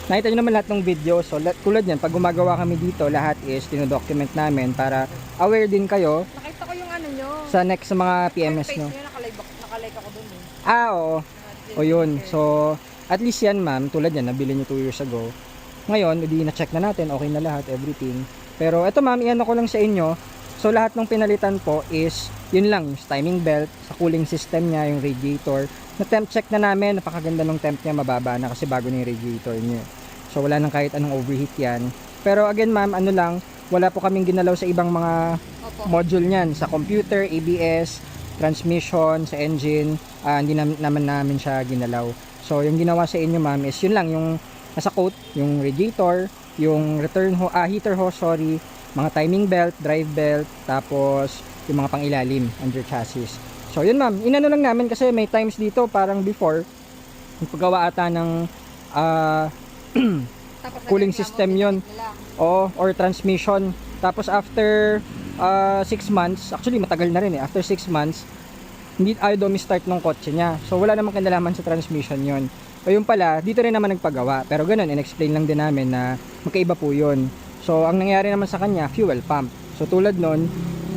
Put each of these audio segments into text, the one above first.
nakita nyo naman lahat ng video. So tulad yan, pag gumagawa kami dito, lahat is dinodocument namin para aware din kayo Nakita ko yung ano nyo. sa next sa mga PMS Page nyo. nyo, nakalike ako dun eh. Oo. O yun. So at least yan ma'am, tulad yan, nabili nyo 2 years ago. Ngayon, hindi na-check na natin, okay na lahat, everything. Pero eto ma'am, iyan ko lang sa inyo. So lahat ng pinalitan po is yun lang, yung timing belt, sa cooling system niya, yung radiator. Na temp check na namin, napakaganda ng temp niya, mababa na kasi bago na yung radiator niya. So wala nang kahit anong overheat yan. Pero again ma'am, ano lang, wala po kaming ginalaw sa ibang mga module niyan, sa computer, ABS, transmission, sa engine, hindi naman namin siya ginalaw. So yung ginawa sa inyo ma'am is yun lang, yung nasa coat, yung radiator, yung heater hose, sorry, mga timing belt, drive belt, tapos yung mga pangilalim under chassis. So yun ma'am, inano lang namin kasi may times dito parang before yung paggawa ata ng cooling system yon or transmission. Tapos after 6 months, actually matagal na rin after 6 months, hindi ayaw start ng kotse niya. So wala namang kinalaman sa transmission yon. O yun pala, dito rin naman nagpagawa. Pero ganun, in-explain lang din namin na magkaiba po yun. So ang nangyari naman sa kanya, fuel pump. So tulad nun,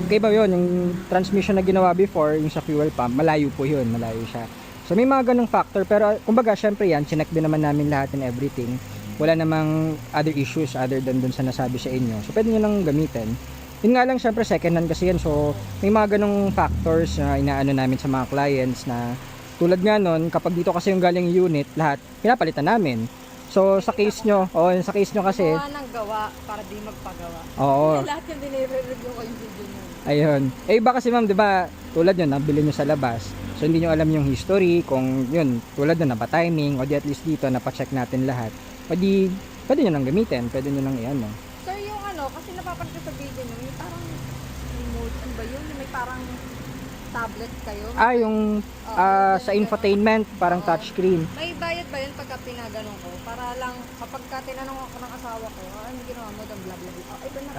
kaiba yun, yung transmission na ginawa before, yung sa fuel pump, malayo po yun, malayo siya. So may mga ganung factor, pero kumbaga syempre yan, chinek din naman namin lahat and everything. Wala namang other issues other than dun sa nasabi sa inyo. So pwede nyo lang gamitin. Yun nga lang syempre second hand kasi yan, so may mga ganung factors na inaano namin sa mga clients na tulad nga nun, kapag dito kasi yung galing unit, lahat, pinapalitan namin. So sa case nyo, sa case nyo kasi, gawa ng gawa para di magpagawa. oo. Lahat yung dinire-review ko yung video nyo. Ayun. Eh iba kasi ma'am, 'di ba? Tulad 'yun, nabili niyo sa labas. So hindi niyo alam yung history kung 'yun, tulad na ba timing o di at least dito napa-check natin lahat. O di pwede niyo nang gamitin, pwede niyo nang iano. Sir, yung ano, kasi napapanood ko sa video nyo, may parang remote, ano ba yun? May parang tablet kayo. Yung sa infotainment, parang touchscreen. May bayad ba yun pagka pinaganon ko? Para lang, kapag ka tinanong ako ng asawa ko, ano ginawa mo doon, blah blah blah. Ito na.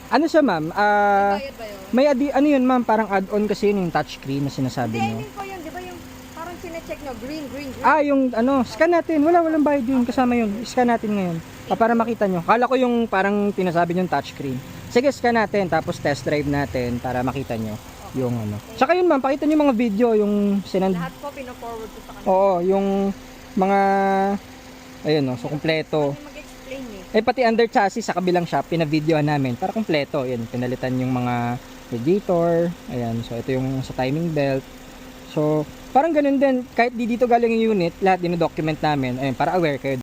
Ano siya ma'am? May bayad ba yun? May ano 'yun ma'am, parang add-on kasi yun yung touchscreen na sinasabi Hindi, I niyo. mean po yun, di ba yung parang sinecheck nyo, green. Yung scan natin. Walang bayad yun. Kasama yun. Scan natin ngayon. Para makita nyo. Kala ko yung parang tinasabi nyo touchscreen. Sige, scan natin. Tapos test drive natin para makita nyo yung ano. Tsaka yun ma'am, pakita nyo mga video yung sinend. Lahat po pino-forward ko sa kanila. Oo, yung mga ayun so kumpleto. Kasi mag-explain Pati under chassis sa kabilang shop, pina-videoan namin para kumpleto. Yun, pinalitan yung mga radiator. Ayan, so ito yung sa timing belt. So, parang ganun din, kahit di dito galing yung unit, lahat dino-document namin, ayun, para aware kayo.